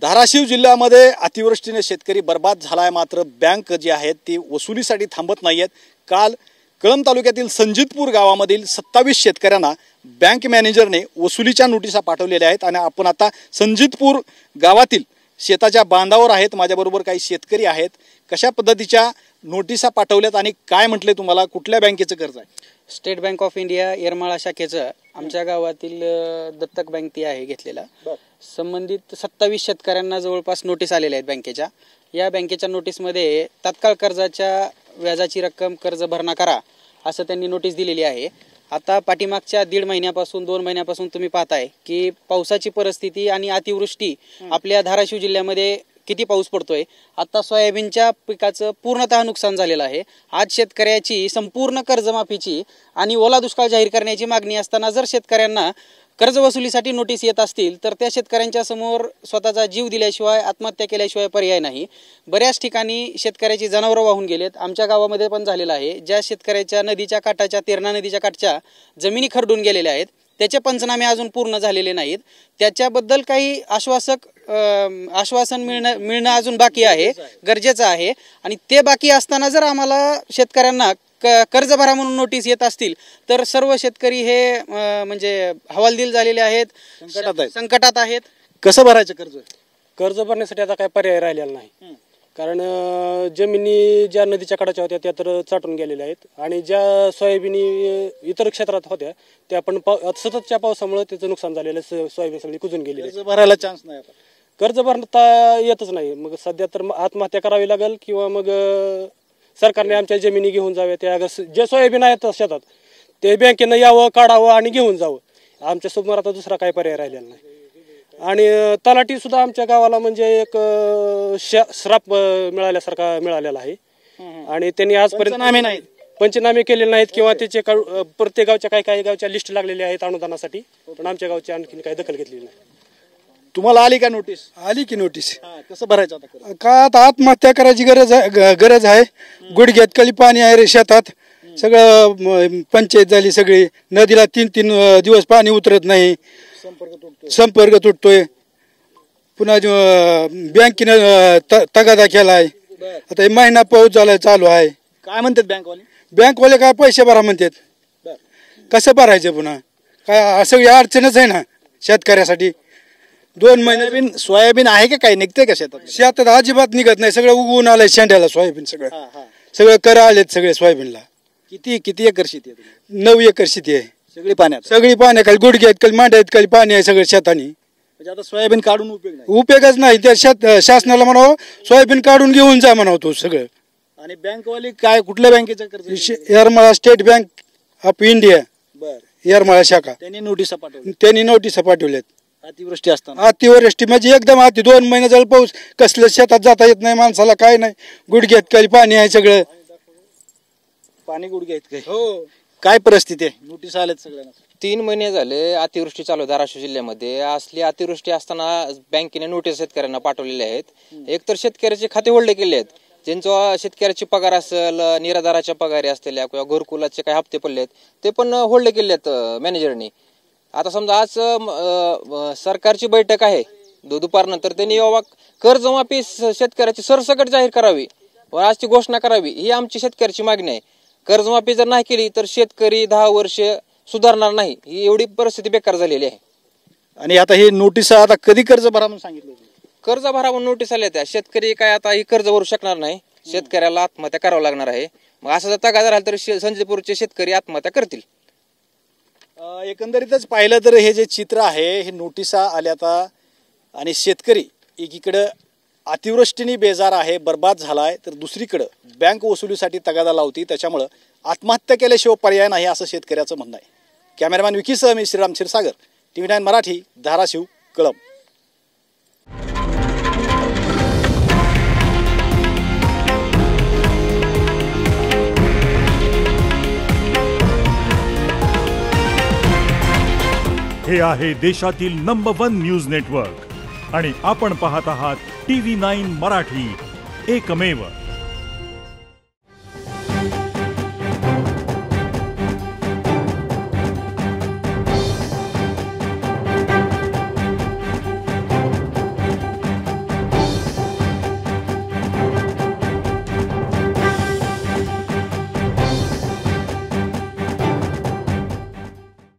धाराशिव जिल्ह्यामध्ये अतिवृष्टीने शेतकरी बर्बाद झालाय, मात्र बँक जी आहेत ती वसुलीसाठी थांबत नाहीयेत। काल कळंब तालुक्यातील संजितपूर गावामधील 27 शेतकऱ्यांना बँक मॅनेजरने वसुलीच्या नोटिसा पाठवलेल्या आहेत आणि आपण आता संजितपूर गावातील शेताच्या बांधावर आहेत। माझ्याबरोबर काही शेतकरी आहेत। कशा पद्धतीच्या नोटिसा पाठवल्यात आणि काय म्हटले तुम्हाला, कुठल्या बँकेचं कर्ज आहे? State bank of India Yermala शाखेचं आमच्या गावातील दत्तक बँक ती आहे घेतलेला। संबंधित 27 शेतकऱ्यांना जवळपास नोटीस आलेल्या आहेत बँकेच्या। या बँकेच्या नोटीसमध्ये तात्काळ कर्जाच्या व्याजाची रक्कम कर्ज भरणा करा असं त्यांनी नोटीस दिलेली आहे। आता पाठीमागच्या 1.5 महिन्यापासून 2 महिन्यापासून तुम्ही पाहताय की पावसाची परिस्थिती आणि अतिवृष्टी आपल्या धाराशिव जिल्ह्यामध्ये किती पाऊस पडतोय। आता सोयाबीनच्या पिकाचं पूर्णतः नुकसान झालेलं आहे। आज शेतकऱ्याची संपूर्ण कर्जमाफीची आणि ओला दुष्काळ जाहीर करण्याची मागणी असताना जर शेतकऱ्यांना कर्ज वसुलीसाठी नोटीस येत असतील तर त्या शेतकऱ्यांच्या समोर स्वतःचा जीव दिल्याशिवाय आत्महत्या केल्याशिवाय पर्याय नाही। बऱ्याच ठिकाणी शेतकऱ्याची जनावरं वाहून गेलेत। आमच्या गावामध्ये पण झालेलं आहे। ज्या शेतकऱ्याच्या नदीच्या काठाच्या तेरणा नदीच्या काठच्या जमिनी खरडून गेलेल्या आहेत त्याचे पंचनामे अजून पूर्ण झालेले नाहीत। त्याच्याबद्दल काही आश्वासन मिळणं अजून बाकी आहे, गरजेचं आहे। आणि ते बाकी असताना जर आम्हाला शेतकऱ्यांना कर्ज भरा म्हणून नोटीस येत असतील तर सर्व शेतकरी हे म्हणजे हवालदिल झालेले आहेत, संकटात आहेत। कसं भरायचं कर्ज? कर्ज भरण्यासाठी आता काय पर्याय राहिलेला नाही, कारण जमिनी ज्या नदीच्या कडाच्या होत्या त्या तर चाटून गेलेल्या आहेत आणि ज्या सोयाबीनी इतर क्षेत्रात होत्या त्या पण सततच्या पावसामुळे त्याचं नुकसान झालेलं, सोयाबीन सगळी कुजून गेलेली। कर्ज भरायला चान्स नाही, आता कर्ज भरता येतच नाही। मग सध्या तर आत्महत्या करावी लागेल किंवा मग सरकारने आमच्या जमिनी घेऊन जाव्या, त्या जे सोयाबीन आहेत शेतात ते बँकेनं यावं, काढावं आणि घेऊन जावं। आमच्या समोर आता दुसरा काही पर्याय राहिलेला नाही। आणि तलाठी सुद्धा आमच्या गावाला म्हणजे एक श्राप मिळाल्यासारखा मिळालेला आहे आणि त्यांनी आजपर्यंत पंचनामे केलेले नाहीत किंवा त्याचे प्रत्येक गावच्या काही गावच्या लिस्ट लागलेल्या आहेत अनुदानासाठी, पण आमच्या गावची आणखी काही दखल घेतलेली नाही। तुम्हाला आली का नोटीस? आली की नोटीस। कसं भरायचं आता? का आता आत्महत्या करायची गरज आहे। गुडघ्यात कली पाणी आहे रे शेतात, सगळं पंचायत झाली सगळी। नदीला 3-3 दिवस पाणी उतरत नाही, संपर्क तुटतोय। पुन्हा बँकेनं तगादा केलाय। आता महिना पाऊस झालाय, चालू आहे। काय म्हणतात बँकवाले? बँकवाले काय पैसे भरा म्हणतात। कसं भरायचं पुन्हा? काय सगळी अडचणच आहे ना शेतकऱ्यासाठी। 2 महिने सोयाबीन आहे का? काय निघते का शेतात? शेतात अजिबात निघत नाही, सगळं उगवून आलंय शेंड्याला सोयाबीन। सगळं कर आलेत सगळे सोयाबीनला। किती एकर शेती आहे? 9 एकर शेती आहे। सगळी पाण्यात? सगळी पाण्याखाली, गुडघ्यात खाली, मांड्यात खाली पाणी आहे सगळं शेतानी। म्हणजे आता सोयाबीन काढून उपयोगच नाही। त्या शासनाला म्हणावं सोयाबीन काढून घेऊन जा म्हणावं तो सगळं। आणि बँकवाली काय, कुठल्या बँकेचं कर्ज? Yermala state bank of India, Yermala शाखा। त्यांनी नोटीस पाठवल्यात। अतिवृष्टी असताना? अतिवृष्टी म्हणजे एकदम 2 महिने झालं पाऊस, कसलं शेतात जाता येत नाही माणसाला, काय नाही। गुडघ्यात खाली पाणी आहे सगळं, पाणी गुडघ्यात काय? हो। काय परिस्थिती आहे? नोटीस आल्यात सगळ्यांना? 3 महिने झाले अतिवृष्टी चालू आहे धाराशिव जिल्ह्यामध्ये। असली अतिवृष्टी असताना बँकेने नोटीस शेतकऱ्यांना पाठवलेले आहेत। एकतर शेतकऱ्याचे खाते होल्ड केले आहेत, ज्यांचा शेतकऱ्याची पगार असेल, निराधाराच्या पगारी असलेल्या किंवा घरकुलाचे काही हप्ते पडले आहेत ते पण होल्ड केले आहेत मॅनेजरनी। आता समजा आज सरकारची बैठक आहे दुपारनंतर, त्यांनी बाबा कर्जमाफी शेतकऱ्याची सरसकट जाहीर करावी व आजची घोषणा करावी, ही आमची शेतकऱ्याची मागणी आहे। कर्जमाफी जर नाही केली तर शेतकरी 10 वर्ष सुधारणार नाही, ही एवढी परिस्थिती बेकार झालेली आहे। आणि आता हे नोटीस आता कधी कर्ज भरा म्हणून सांगितलं? कर्ज भरा म्हणून नोटीस आल्या त्या। शेतकरी काय आता ही कर्ज भरू शकणार नाही, शेतकऱ्याला आत्महत्या करावं लागणार आहे। मग असं जर तगादा राहिला तर संजयपूरचे शेतकरी आत्महत्या करतील। एकंदरीतच पाहिलं तर हे जे चित्र आहे, हे नोटिसा आल्यात आणि शेतकरी एकीकडे अतिवृष्टीने बेजार आहे, बर्बाद झालाय, तर दुसरीकडे बँक वसुलीसाठी तगादा लावती, त्याच्यामुळे आत्महत्या केल्याशिवाय पर्याय नाही असं शेतकऱ्याचं म्हणणं आहे। कॅमेरामॅन विकीसह मी श्रीराम क्षीरसागर, TV9 मराठी, धाराशिव, कळंब। हे आहे देशातील नंबर 1 न्यूज नेटवर्क आणि आपण पाहत आहात TV9 मराठी, एकमेव।